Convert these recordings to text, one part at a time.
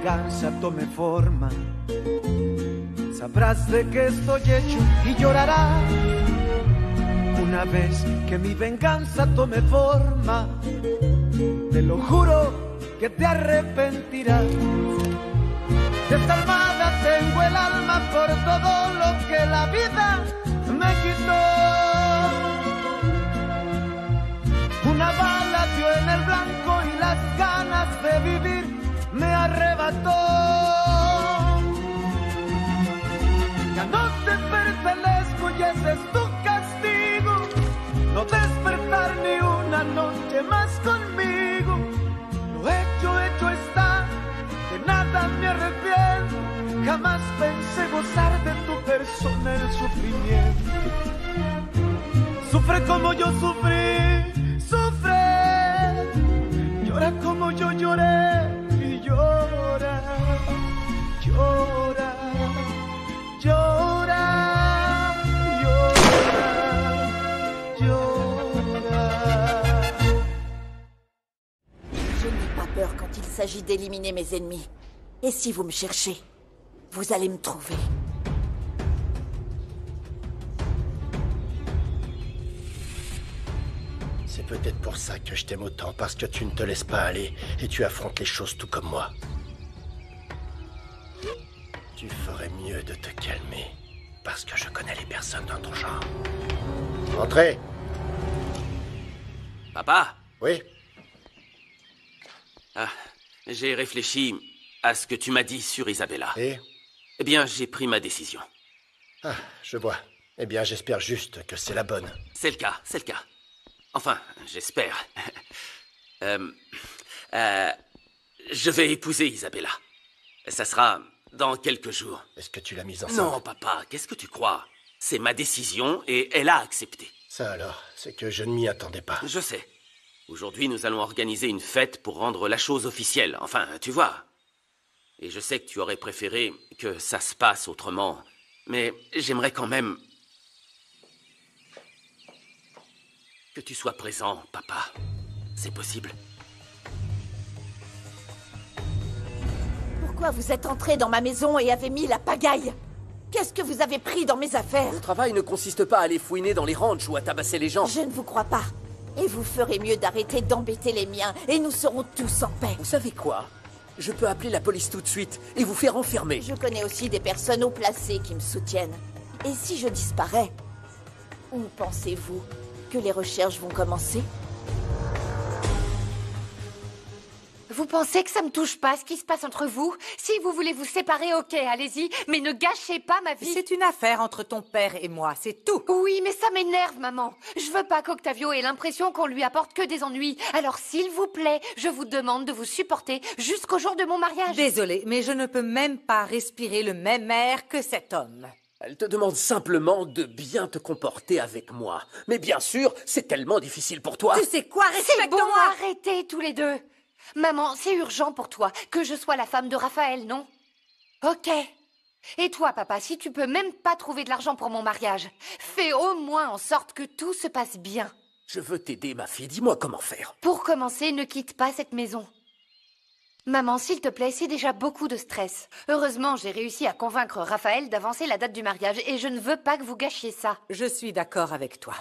venganza tome forma, sabrás de qué estoy hecho y llorarás. Una vez que mi venganza tome forma, te lo juro que te arrepentirás. Desalmada tengo el alma por todo lo que la vida me quitó. Una bala dio en el blanco y las ganas de vivir me arrebató. Ya no te pertenezco y ese es tu castigo, no despertar ni una noche más conmigo. Lo hecho está, de nada me arrepiento. Jamás pensé gozar de tu persona el sufrimiento. Sufre como yo sufrí, sufre. Llora como yo lloré y llora, llora, llora, llora, llora. Je n'ai pas peur quand il s'agit d'éliminer mes ennemis. Et si vous me cherchez, vous allez me trouver. C'est peut-être pour ça que je t'aime autant, parce que tu ne te laisses pas aller et tu affrontes les choses tout comme moi. Tu ferais mieux de te calmer, parce que je connais les personnes dans ton genre. Entrez! Papa? Oui? Ah, j'ai réfléchi à ce que tu m'as dit sur Isabella. Et? Eh bien, j'ai pris ma décision. Ah, je vois. Eh bien, j'espère juste que c'est la bonne. C'est le cas, c'est le cas. Enfin, j'espère. Je vais épouser Isabella. Ça sera dans quelques jours. Est-ce que tu l'as mise enceinte? Non, papa, qu'est-ce que tu crois? C'est ma décision et elle a accepté. Ça alors, c'est que je ne m'y attendais pas. Je sais. Aujourd'hui, nous allons organiser une fête pour rendre la chose officielle. Enfin, tu vois. Et je sais que tu aurais préféré que ça se passe autrement. Mais j'aimerais quand même que tu sois présent, papa. C'est possible. Pourquoi vous êtes entré dans ma maison et avez mis la pagaille? Qu'est-ce que vous avez pris dans mes affaires? Le travail ne consiste pas à aller fouiner dans les ranchs ou à tabasser les gens. Je ne vous crois pas. Et vous ferez mieux d'arrêter d'embêter les miens, et nous serons tous en paix. Vous savez quoi? Je peux appeler la police tout de suite et vous faire enfermer. Je connais aussi des personnes haut placées qui me soutiennent. Et si je disparais, où pensez-vous que les recherches vont commencer? Vous pensez que ça me touche pas, ce qui se passe entre vous? Si vous voulez vous séparer, ok, allez-y, mais ne gâchez pas ma vie. C'est une affaire entre ton père et moi, c'est tout. Oui, mais ça m'énerve, maman. Je veux pas qu'Octavio ait l'impression qu'on lui apporte que des ennuis. Alors, s'il vous plaît, je vous demande de vous supporter jusqu'au jour de mon mariage. Désolée, mais je ne peux même pas respirer le même air que cet homme. Elle te demande simplement de bien te comporter avec moi. Mais bien sûr, c'est tellement difficile pour toi. Tu sais quoi, C'est bon, respecte-moi. arrêtez tous les deux. Maman, c'est urgent pour toi que je sois la femme de Raphaël, non? Ok. Et toi, papa, si tu peux même pas trouver de l'argent pour mon mariage, fais au moins en sorte que tout se passe bien. Je veux t'aider, ma fille. Dis-moi comment faire. Pour commencer, ne quitte pas cette maison. Maman, s'il te plaît, c'est déjà beaucoup de stress. Heureusement, j'ai réussi à convaincre Raphaël d'avancer la date du mariage et je ne veux pas que vous gâchiez ça. Je suis d'accord avec toi.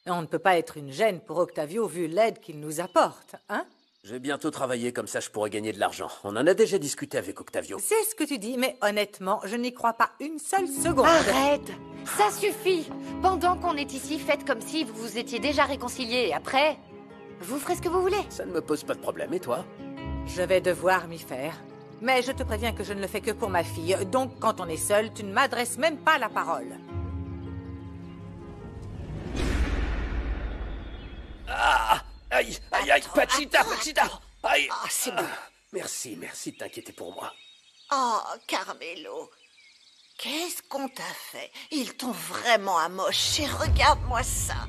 On ne peut pas être une gêne pour Octavio vu l'aide qu'il nous apporte, hein? Je vais bientôt travailler, comme ça je pourrai gagner de l'argent. On en a déjà discuté avec Octavio. C'est ce que tu dis, mais honnêtement, je n'y crois pas une seule seconde. Arrête! Ça suffit! Pendant qu'on est ici, faites comme si vous vous étiez déjà réconciliés et après, vous ferez ce que vous voulez. Ça ne me pose pas de problème, et toi? Je vais devoir m'y faire. Mais je te préviens que je ne le fais que pour ma fille. Donc, quand on est seul, tu ne m'adresses même pas la parole. Ah! Aïe! Aïe! Aïe! Pachita! Pachita! Aïe! Ah, c'est bon. Merci, merci de t'inquiéter pour moi. Oh, Carmelo, qu'est-ce qu'on t'a fait? Ils t'ont vraiment amoché, regarde-moi ça.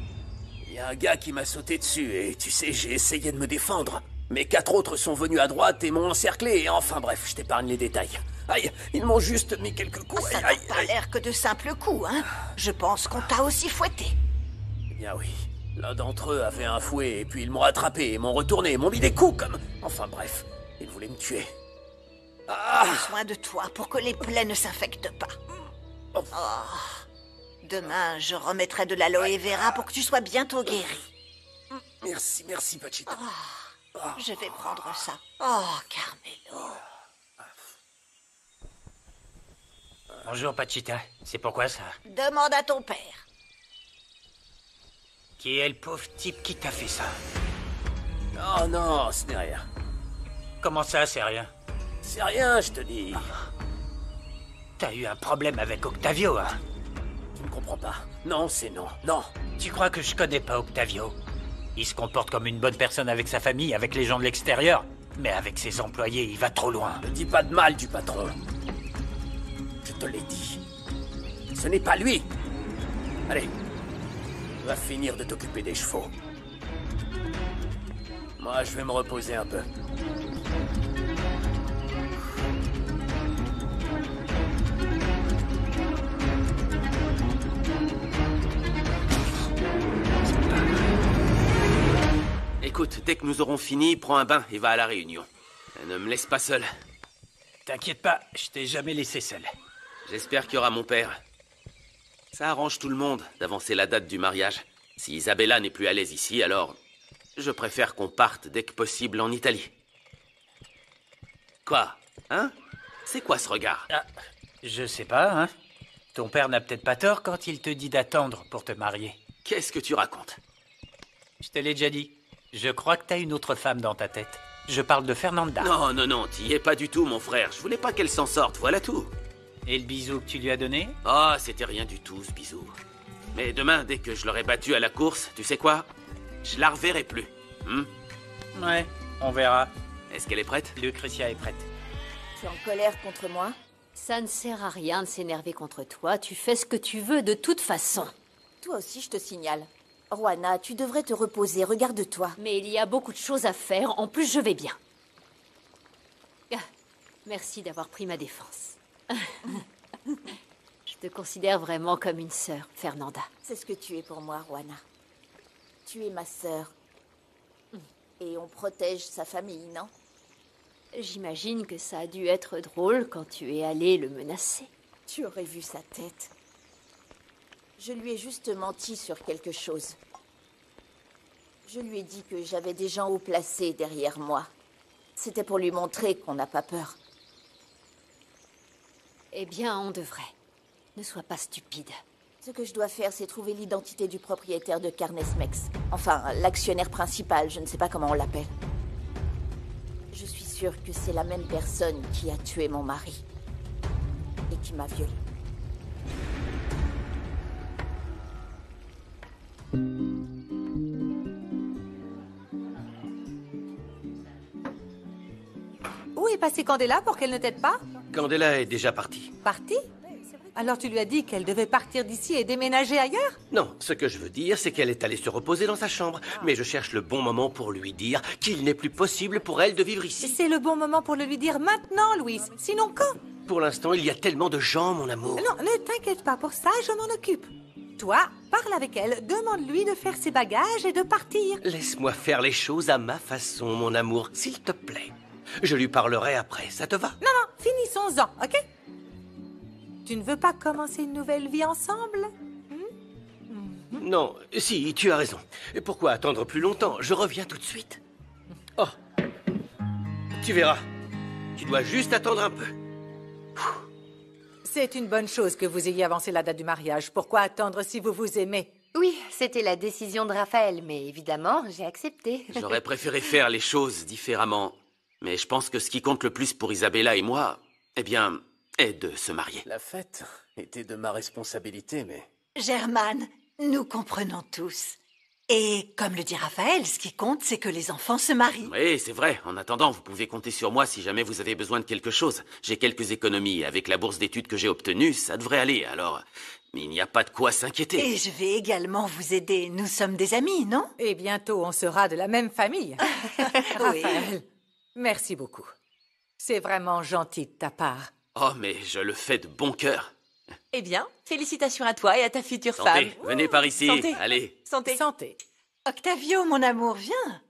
Il y a un gars qui m'a sauté dessus et tu sais, j'ai essayé de me défendre. Mais 4 autres sont venus à droite et m'ont encerclé et enfin bref, je t'épargne les détails. Aïe, ils m'ont juste mis quelques coups. Ça n'a pas l'air que de simples coups, hein? Je pense qu'on t'a aussi fouetté. Eh bien oui, l'un d'entre eux avait un fouet et puis ils m'ont attrapé et m'ont retourné et m'ont mis des coups comme... Enfin bref, ils voulaient me tuer. Prends soin de toi pour que les plaies ne s'infectent pas. Oh. Demain, je remettrai de l'aloe vera pour que tu sois bientôt guéri. Merci, Pachita. Je vais prendre ça. Oh, Carmelo. Bonjour, Pachita. C'est pourquoi ça? Demande à ton père. Qui est le pauvre type qui t'a fait ça? Oh non, ce n'est rien. Comment ça, c'est rien? C'est rien, je te dis. T'as eu un problème avec Octavio, hein? Tu ne comprends pas. Non, c'est non. Non. Tu crois que je connais pas Octavio? Il se comporte comme une bonne personne avec sa famille, avec les gens de l'extérieur. Mais avec ses employés, il va trop loin. Ne dis pas de mal du patron. Je te l'ai dit. Ce n'est pas lui. Allez. Va finir de t'occuper des chevaux. Moi, je vais me reposer un peu. Écoute, dès que nous aurons fini, prends un bain et va à la réunion. Ne me laisse pas seul. T'inquiète pas, je t'ai jamais laissé seul. J'espère qu'il y aura mon père. Ça arrange tout le monde d'avancer la date du mariage. Si Isabella n'est plus à l'aise ici, alors je préfère qu'on parte dès que possible en Italie. Quoi? Hein? C'est quoi ce regard? Je sais pas, hein. Ton père n'a peut-être pas tort quand il te dit d'attendre pour te marier. Qu'est-ce que tu racontes? Je te l'ai déjà dit. Je crois que t'as une autre femme dans ta tête. Je parle de Fernanda. Non, t'y es pas du tout, mon frère. Je voulais pas qu'elle s'en sorte, voilà tout. Et le bisou que tu lui as donné? Oh, c'était rien du tout, ce bisou. Mais demain, dès que je l'aurai battue à la course, tu sais quoi? Je la reverrai plus. Ouais, on verra. Est-ce qu'elle est prête? Lucretia est prête. Tu es en colère contre moi? Ça ne sert à rien de s'énerver contre toi. Tu fais ce que tu veux de toute façon. Toi aussi, je te signale. Juana, tu devrais te reposer, regarde-toi. Mais il y a beaucoup de choses à faire. En plus, je vais bien. Merci d'avoir pris ma défense. Je te considère vraiment comme une sœur, Fernanda. C'est ce que tu es pour moi, Juana. Tu es ma sœur. Et on protège sa famille, non? J'imagine que ça a dû être drôle quand tu es allé le menacer. Tu aurais vu sa tête. Je lui ai juste menti sur quelque chose. Je lui ai dit que j'avais des gens haut placés derrière moi. C'était pour lui montrer qu'on n'a pas peur. Eh bien, on devrait. Ne sois pas stupide. Ce que je dois faire, c'est trouver l'identité du propriétaire de Carnesmex. Enfin, l'actionnaire principal, je ne sais pas comment on l'appelle. Je suis sûre que c'est la même personne qui a tué mon mari. Et qui m'a violée. Où est passée Candela pour qu'elle ne t'aide pas? Candela est déjà partie. Partie? Alors tu lui as dit qu'elle devait partir d'ici et déménager ailleurs? Non, ce que je veux dire, c'est qu'elle est allée se reposer dans sa chambre. Mais je cherche le bon moment pour lui dire qu'il n'est plus possible pour elle de vivre ici. C'est le bon moment pour le lui dire maintenant, Louise. Sinon quand? Pour l'instant, il y a tellement de gens, mon amour. Non, ne t'inquiète pas, pour ça, je m'en occupe. Toi, parle avec elle, demande-lui de faire ses bagages et de partir. Laisse-moi faire les choses à ma façon, mon amour, s'il te plaît. Je lui parlerai après, ça te va? Non, finissons-en, ok? Tu ne veux pas commencer une nouvelle vie ensemble? Non, si, tu as raison. Pourquoi attendre plus longtemps? Je reviens tout de suite. Oh, tu verras. Tu dois juste attendre un peu. C'est une bonne chose que vous ayez avancé la date du mariage. Pourquoi attendre si vous vous aimez? Oui, c'était la décision de Raphaël, mais évidemment, j'ai accepté. J'aurais préféré faire les choses différemment. Mais je pense que ce qui compte le plus pour Isabella et moi, eh bien, est de se marier. La fête était de ma responsabilité, mais... Germane, nous comprenons tous. Et comme le dit Raphaël, ce qui compte, c'est que les enfants se marient. Oui, c'est vrai. En attendant, vous pouvez compter sur moi si jamais vous avez besoin de quelque chose. J'ai quelques économies. Avec la bourse d'études que j'ai obtenue, ça devrait aller. Alors, il n'y a pas de quoi s'inquiéter. Et je vais également vous aider. Nous sommes des amis, non? Et bientôt, on sera de la même famille. Oui. Raphaël, merci beaucoup. C'est vraiment gentil de ta part. Oh, mais je le fais de bon cœur. Eh bien, félicitations à toi et à ta future Santé, femme. venez par ici. Santé. Allez. Santé. Santé. Octavio, mon amour, viens.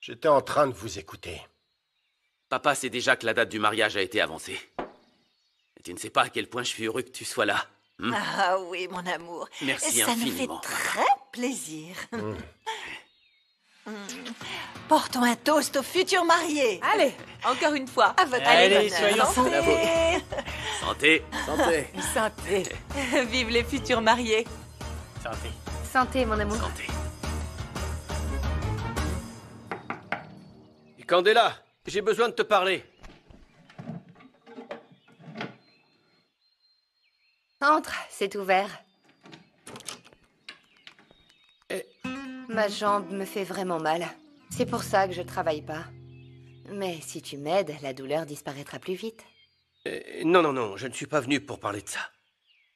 J'étais en train de vous écouter. Papa sait déjà que la date du mariage a été avancée. Et tu ne sais pas à quel point je suis heureux que tu sois là. Ah oui, mon amour. Merci Ça infiniment. nous fait très plaisir. Portons un toast aux futurs mariés. Allez, encore une fois. À votre Allez, bonheur. soyons fous. Santé. Santé. Santé. Santé. Vive les futurs mariés. Santé. Santé, mon amour. Santé. Candela, j'ai besoin de te parler. Entre, c'est ouvert. Ma jambe me fait vraiment mal. C'est pour ça que je travaille pas. Mais si tu m'aides, la douleur disparaîtra plus vite. Non, je ne suis pas venu pour parler de ça.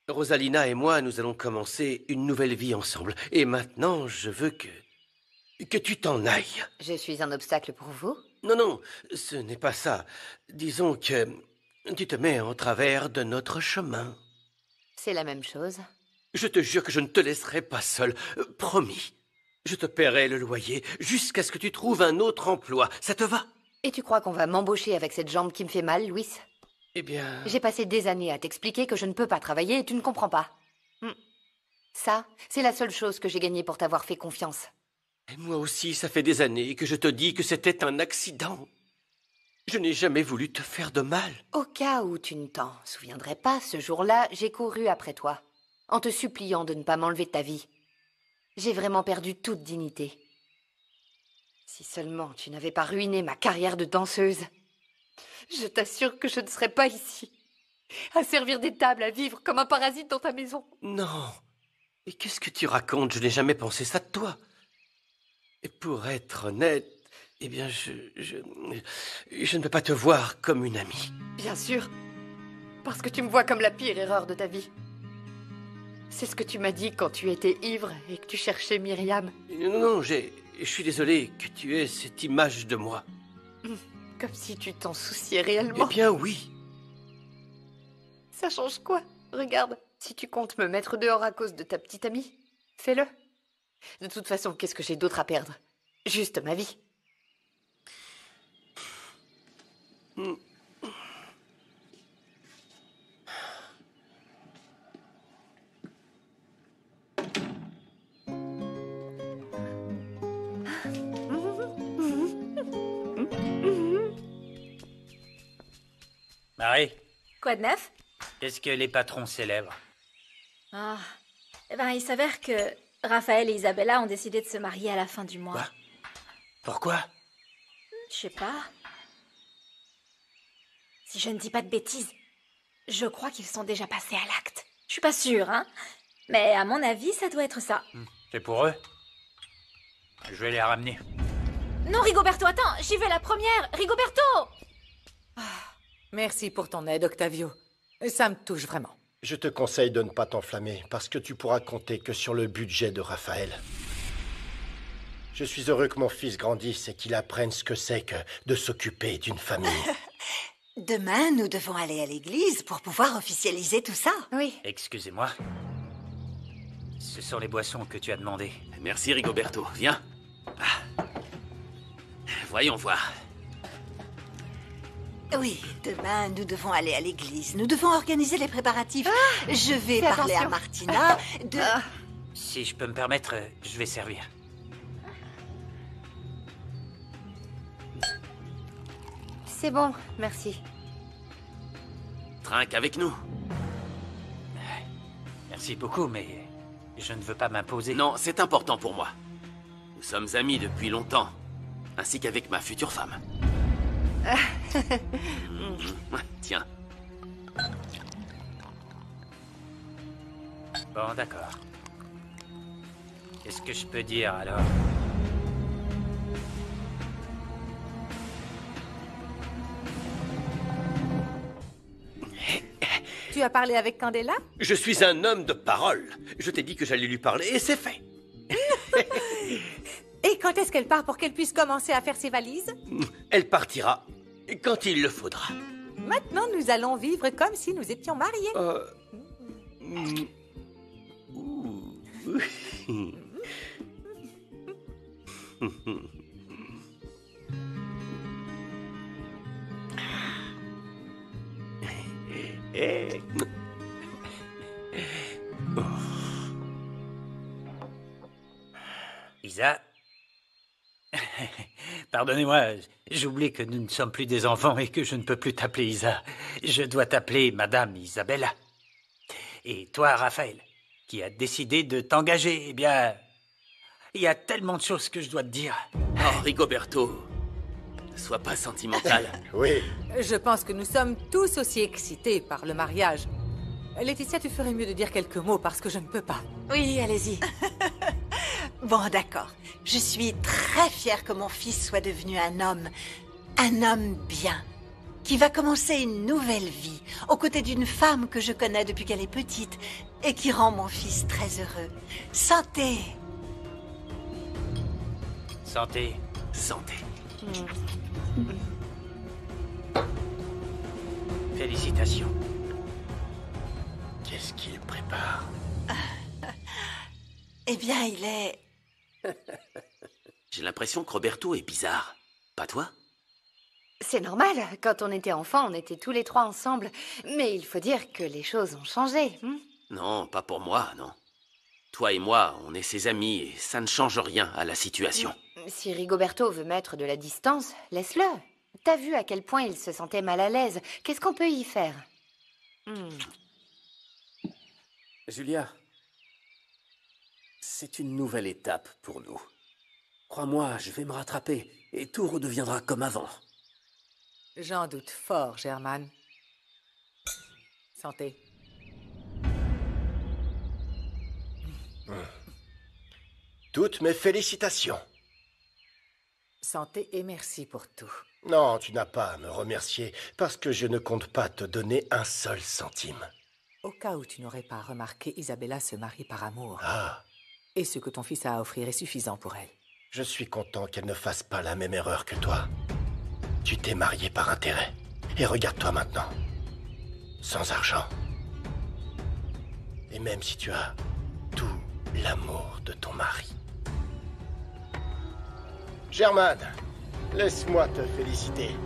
Rosalina et moi, nous allons commencer une nouvelle vie ensemble. Et maintenant, je veux que tu t'en ailles. Je suis un obstacle pour vous? Non, ce n'est pas ça. Disons que tu te mets en travers de notre chemin. C'est la même chose. Je te jure que je ne te laisserai pas seul. Promis. Je te paierai le loyer jusqu'à ce que tu trouves un autre emploi. Ça te va? Et tu crois qu'on va m'embaucher avec cette jambe qui me fait mal, Louis? Eh bien... J'ai passé des années à t'expliquer que je ne peux pas travailler et tu ne comprends pas. Ça, c'est la seule chose que j'ai gagnée pour t'avoir fait confiance. Et moi aussi, ça fait des années que je te dis que c'était un accident. Je n'ai jamais voulu te faire de mal. Au cas où tu ne t'en souviendrais pas, ce jour-là, j'ai couru après toi, en te suppliant de ne pas m'enlever de ta vie. J'ai vraiment perdu toute dignité. Si seulement tu n'avais pas ruiné ma carrière de danseuse. Je t'assure que je ne serais pas ici, à servir des tables, à vivre comme un parasite dans ta maison. Non. Et qu'est-ce que tu racontes? Je n'ai jamais pensé ça de toi. Et pour être honnête, eh bien, je ne peux pas te voir comme une amie. Bien sûr, parce que tu me vois comme la pire erreur de ta vie. C'est ce que tu m'as dit quand tu étais ivre et que tu cherchais Myriam. Non, je suis désolé que tu aies cette image de moi. Comme si tu t'en souciais réellement. Eh bien, oui. Ça change quoi? Regarde, si tu comptes me mettre dehors à cause de ta petite amie, fais-le. De toute façon, qu'est-ce que j'ai d'autre à perdre? Juste ma vie. Marie, Quoi de neuf? qu'est-ce que les patrons célèbrent? Ah. Eh ben, il s'avère que Raphaël et Isabella ont décidé de se marier à la fin du mois. Quoi? Pourquoi? Je sais pas. Si je ne dis pas de bêtises, je crois qu'ils sont déjà passés à l'acte. Je suis pas sûre, hein. Mais à mon avis, ça doit être ça. C'est pour eux? Je vais les ramener. Non, Rigoberto, attends, j'y vais la première. Rigoberto! Merci pour ton aide, Octavio. Ça me touche vraiment. Je te conseille de ne pas t'enflammer, parce que tu pourras compter que sur le budget de Raphaël. Je suis heureux que mon fils grandisse et qu'il apprenne ce que c'est que de s'occuper d'une famille. Demain, nous devons aller à l'église pour pouvoir officialiser tout ça. Oui. Excusez-moi. Ce sont les boissons que tu as demandées. Merci, Rigoberto. Viens. Ah. Voyons voir. Oui, demain, nous devons aller à l'église. Nous devons organiser les préparatifs. Je vais fais parler à attention. Martina de... Si je peux me permettre, je vais servir. C'est bon, merci. Trinque avec nous. Merci beaucoup, mais je ne veux pas m'imposer. Non, c'est important pour moi. Nous sommes amis depuis longtemps, ainsi qu'avec ma future femme. Tiens. Bon, d'accord. Qu'est-ce que je peux dire, alors? Tu as parlé avec Candela? Je suis un homme de parole. Je t'ai dit que j'allais lui parler et c'est fait. Et quand est-ce qu'elle part pour qu'elle puisse commencer à faire ses valises? Elle partira quand il le faudra. Maintenant, nous allons vivre comme si nous étions mariés. Isa? Pardonnez-moi, j'oublie que nous ne sommes plus des enfants et que je ne peux plus t'appeler Isa. Je dois t'appeler Madame Isabella. Et toi, Raphaël, qui a décidé de t'engager, eh bien, il y a tellement de choses que je dois te dire. Oh, Rigoberto, ne sois pas sentimental. Oui. Je pense que nous sommes tous aussi excités par le mariage. Laetitia, tu ferais mieux de dire quelques mots parce que je ne peux pas. Oui, allez-y. Bon, d'accord. Je suis très fière que mon fils soit devenu un homme bien, qui va commencer une nouvelle vie, aux côtés d'une femme que je connais depuis qu'elle est petite et qui rend mon fils très heureux. Santé! Santé. Santé. Félicitations. Qu'est-ce qu'il prépare? Eh bien, il est... J'ai l'impression que Roberto est bizarre. Pas toi? C'est normal, quand on était enfant, on était tous les trois ensemble. Mais il faut dire que les choses ont changé. Non, pas pour moi, non. Toi et moi, on est ses amis et ça ne change rien à la situation. Si Rigoberto veut mettre de la distance, laisse-le. T'as vu à quel point il se sentait mal à l'aise. Qu'est-ce qu'on peut y faire? Julia, c'est une nouvelle étape pour nous. Crois-moi, je vais me rattraper et tout redeviendra comme avant. J'en doute fort, Germaine. Santé. Toutes mes félicitations. Santé et merci pour tout. Non, tu n'as pas à me remercier parce que je ne compte pas te donner un seul centime. Au cas où tu n'aurais pas remarqué, Isabella se marie par amour. Ah. Et ce que ton fils a à offrir est suffisant pour elle. Je suis content qu'elle ne fasse pas la même erreur que toi. Tu t'es marié par intérêt. Et regarde-toi maintenant. Sans argent. Et même si tu as tout l'amour de ton mari. Germaine, laisse-moi te féliciter.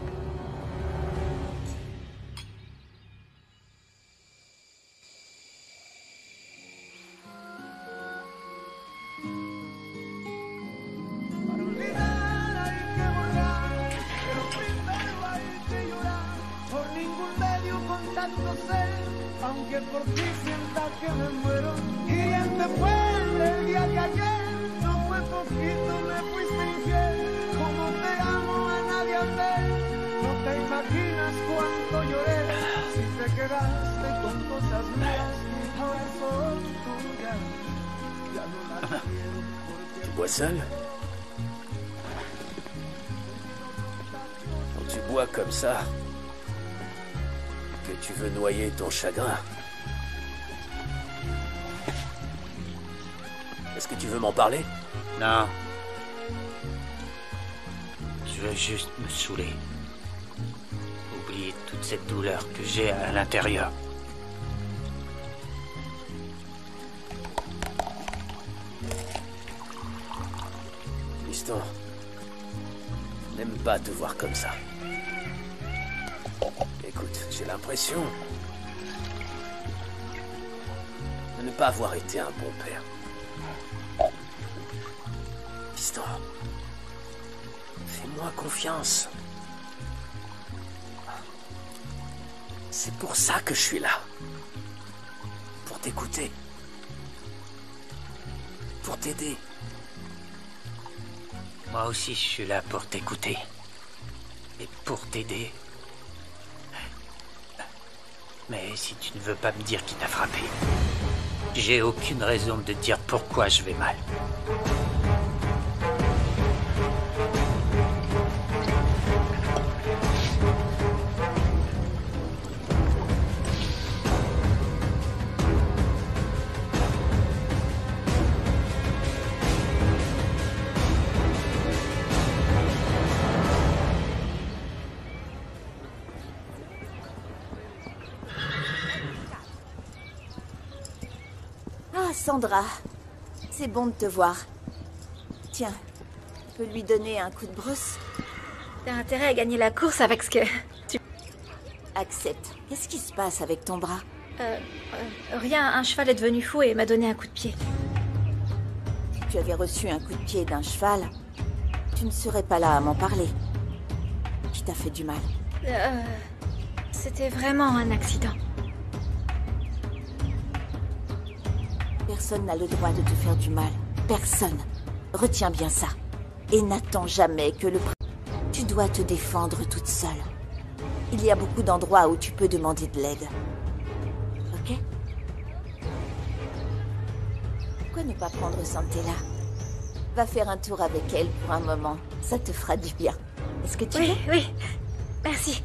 Aunque por ti sienta que me muero. ¿Quién te fue el día que ayer? No fue poquito, me fuiste infiel. Como te amo a nadie hacer. No te imaginas cuánto lloré. Si te quedaste con cosas mías, ahora son tuyas. Ya no las quiero porque... Tu bois seul? Quand tu bois comme ça, que tu veux noyer ton chagrin. Est-ce que tu veux m'en parler? Non. Je veux juste me saouler. Oublier toute cette douleur que j'ai à l'intérieur. Fiston, je n'aime pas te voir comme ça. Écoute, j'ai l'impression de ne pas avoir été un bon père. Fiston, fais-moi confiance. C'est pour ça que je suis là. Pour t'écouter. Pour t'aider. Moi aussi, je suis là pour t'écouter. Et pour t'aider. Mais si tu ne veux pas me dire qui t'a frappé, j'ai aucune raison de te dire pourquoi je vais mal. Sandra, c'est bon de te voir. Tiens, tu peux lui donner un coup de brosse? T'as intérêt à gagner la course avec ce que tu... Accepte. Qu'est-ce qui se passe avec ton bras? Rien, un cheval est devenu fou et m'a donné un coup de pied. Si tu avais reçu un coup de pied d'un cheval, tu ne serais pas là à m'en parler. Qui t'a fait du mal? C'était vraiment un accident. Personne n'a le droit de te faire du mal. Personne. Retiens bien ça. Et n'attends jamais que le... Tu dois te défendre toute seule. Il y a beaucoup d'endroits où tu peux demander de l'aide. Ok? Pourquoi ne pas prendre Santella? Va faire un tour avec elle pour un moment. Ça te fera du bien. Est-ce que tu veux? Oui, oui. Merci.